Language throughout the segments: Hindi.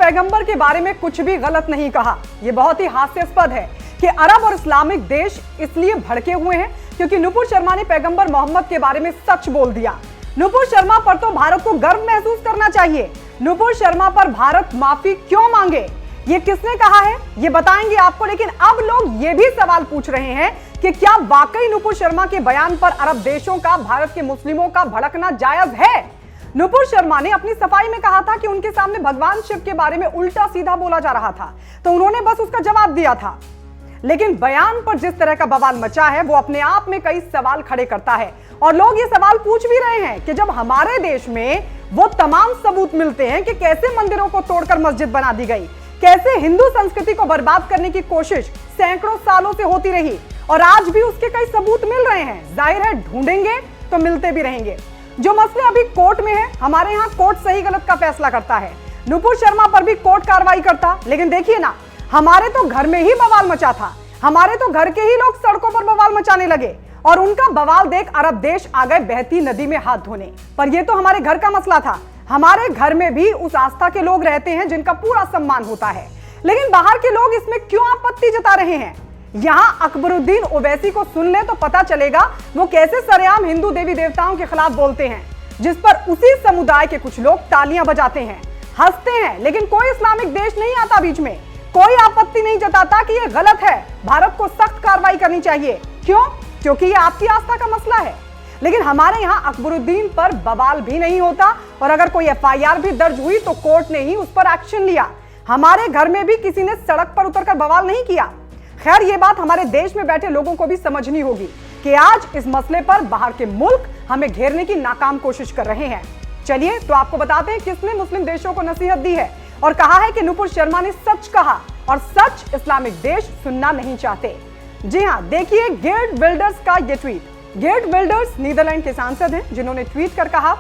पैगंबर के बारे में कुछ भी गलत नहीं कहा। यह बहुत ही हास्यास्पद है कि अरब और इस्लामिक देश इसलिए भड़के हुए हैं क्योंकि नुपुर शर्मा ने पैगंबर मोहम्मद के बारे में सच बोल दिया। नुपुर शर्मा पर तो भारत को गर्व महसूस करना चाहिए। नुपुर शर्मा पर भारत माफी क्यों मांगे, ये किसने कहा है, ये बताएंगे आपको। लेकिन अब लोग ये भी सवाल पूछ रहे हैं कि क्या वाकई नुपुर शर्मा के बयान पर अरब देशों का भारत के मुस्लिमों का भड़कना जायज है। नुपुर शर्मा ने अपनी सफाई में कहा था कि उनके सामने भगवान शिव के बारे में उल्टा सीधा बोला जा रहा था, तो उन्होंने बस उसका जवाब दिया था। लेकिन बयान पर जिस तरह का बवाल मचा है वो अपने आप में कई सवाल खड़े करता है और लोग ये सवाल पूछ भी रहे हैं कि जब हमारे देश में वो तमाम सबूत मिलते हैं कि कैसे मंदिरों को तोड़कर मस्जिद बना दी गई, कैसे हिंदू संस्कृति को बर्बाद करने की कोशिश सैकड़ों सालों से होती रही और आज भी उसके कई सबूत मिल रहे हैं, जाहिर है ढूंढेंगे तो मिलते भी रहेंगे। जो मसले अभी कोर्ट में है, हमारे यहाँ कोर्ट सही गलत का फैसला करता है। नुपुर शर्मा पर भी कोर्ट कार्रवाई करता, लेकिन देखिए ना, हमारे तो घर में ही बवाल मचा था, हमारे तो घर के ही लोग सड़कों पर बवाल मचाने लगे और उनका बवाल देख अरब देश आ गए बहती नदी में हाथ धोने। पर यह तो हमारे घर का मसला था, हमारे घर में भी उस आस्था के लोग रहते हैं जिनका पूरा सम्मान होता है। लेकिन बाहर के लोग इसमें क्यों आपत्ति जता रहे हैं? यहाँ अकबरुद्दीन ओवैसी को सुन ले तो पता चलेगा वो कैसे सरेआम हिंदू देवी देवताओं के खिलाफ बोलते हैं, जिस पर उसी समुदाय के कुछ लोग तालियां बजाते हैं, हंसते हैं। लेकिन कोई इस्लामिक देश नहीं आता बीच में, कोई आपत्ति नहीं जताता कि यह गलत है, भारत को सख्त कार्रवाई करनी चाहिए। क्यों? क्योंकि यह आपकी आस्था का मसला है। लेकिन हमारे यहाँ अकबरुद्दीन पर बवाल भी नहीं होता और अगर कोई एफआईआर भी दर्ज हुई तो कोर्ट ने ही उस पर एक्शन लिया। हमारे घर में भी किसी ने सड़क पर उतरकर बवाल नहीं किया। खैर, ये बात हमारे देश में बैठे लोगों को भी समझनी होगी कि आज इस मसले पर बाहर के मुल्क हमें घेरने की नाकाम कोशिश कर रहे हैं। चलिए तो आपको बताते हैं किसने मुस्लिम देशों को नसीहत दी है और कहा है कि नुपुर शर्मा ने सच कहा और सच इस्लामिक देश सुनना नहीं चाहते। जी हां, देखिए गेर्ड विल्डर्स का ये ट्वीट। गेर्ड विल्डर्स नीदरलैंड के सांसद हैं जिन्होंने ट्वीट कर कहा,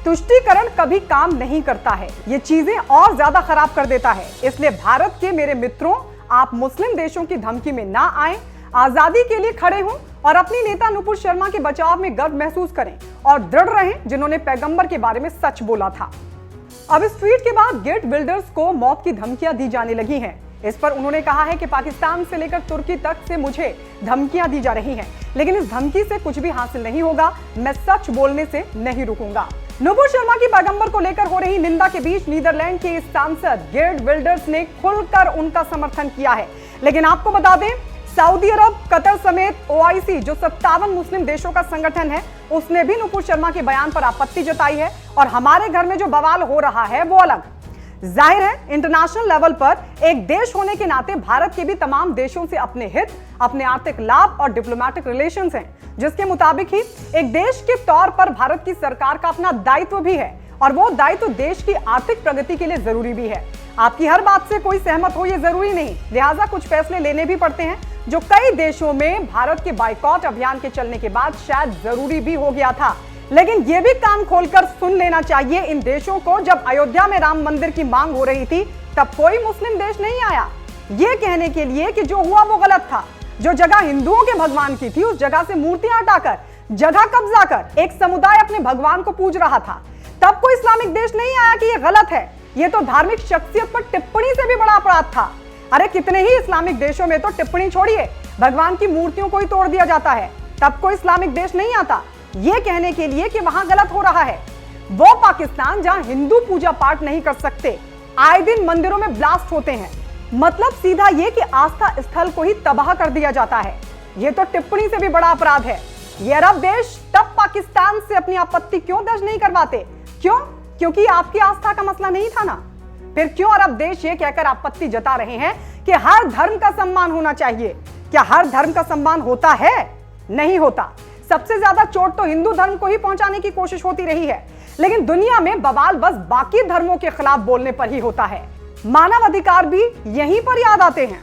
तुष्टीकरण कभी काम नहीं करता है, ये चीजें और ज्यादा खराब कर देता है। इसलिए भारत के मेरे मित्रों, आप मुस्लिम देशों की धमकी में ना आए, आजादी के लिए खड़े हों और अपनी नेता नुपुर शर्मा के बचाव में गर्व महसूस करें और दृढ़ रहें जिन्होंने पैगंबर के बारे में सच बोला था। अब इस ट्वीट के बाद गेट बिल्डर्स को मौत की धमकियां दी जाने लगी हैं। इस पर उन्होंने कहा है कि पाकिस्तान से लेकर तुर्की तक से मुझे धमकियां दी जा रही हैं, लेकिन इस धमकी से कुछ भी हासिल नहीं होगा, मैं सच बोलने से नहीं रुकूंगा। नुपुर शर्मा की पैगंबर को लेकर हो रही निंदा के बीच नीदरलैंड के इस सांसद गेर्ड विल्डर्स ने खुलकर उनका समर्थन किया है। लेकिन आपको बता दें, सऊदी अरब, कतर समेत ओआईसी जो 57 मुस्लिम देशों का संगठन है, उसने भी नुपुर शर्मा के बयान पर आपत्ति जताई है और हमारे घर में जो बवाल हो रहा है वो अलग। जाहिर है, इंटरनेशनल लेवल पर एक देश होने के नाते भारत के भी तमाम देशों से अपने हित, अपने आर्थिक लाभ और डिप्लोमेटिक रिलेशंस हैं, जिसके मुताबिक ही एक देश के तौर पर भारत की सरकार का अपना दायित्व भी है और वो दायित्व देश की आर्थिक प्रगति के लिए जरूरी भी है। आपकी हर बात से कोई सहमत हो ये जरूरी नहीं, लिहाजा कुछ फैसले लेने भी पड़ते हैं जो कई देशों में भारत के बाइकॉट अभियान के चलने के बाद शायद जरूरी भी हो गया था। लेकिन यह भी कान खोलकर सुन लेना चाहिए इन देशों को, जब अयोध्या में राम मंदिर की मांग हो रही थी तब कोई मुस्लिम देश नहीं आया ये कहने के लिए कि जो हुआ वो गलत था। जो जगह हिंदुओं के भगवान की थी उस जगह से मूर्तियां हटाकर जगह कब्जा कर एक समुदाय अपने भगवान को पूज रहा था, तब कोई इस्लामिक देश नहीं आया कि यह गलत है। यह तो धार्मिक शख्सियत पर टिप्पणी से भी बड़ा अपराध था। अरे कितने ही इस्लामिक देशों में तो टिप्पणी छोड़िए, भगवान की मूर्तियों को ही तोड़ दिया जाता है, तब कोई इस्लामिक देश नहीं आता ये कहने के लिए कि वहां गलत हो रहा है। वो पाकिस्तान जहां हिंदू पूजा पाठ नहीं कर सकते, आए दिन मंदिरों में ब्लास्ट होते हैं, मतलब सीधा ये कि आस्था स्थल को ही तबाह कर दिया जाता है, ये तो टिप्पणी से भी बड़ा अपराध है। ये अरब देश तब पाकिस्तान से अपनी आपत्ति क्यों दर्ज नहीं करवाते? क्यों? क्योंकि आपकी आस्था का मसला नहीं था ना। फिर क्यों अरब देश ये कहकर आपत्ति जता रहे हैं कि हर धर्म का सम्मान होना चाहिए? क्या हर धर्म का सम्मान होता है? नहीं होता। सबसे ज्यादा चोट तो हिंदू धर्म को ही पहुंचाने की कोशिश होती रही है, लेकिन दुनिया में बवाल बस बाकी धर्मों के खिलाफ बोलने पर ही होता है। मानव अधिकार भी यहीं पर याद आते हैं।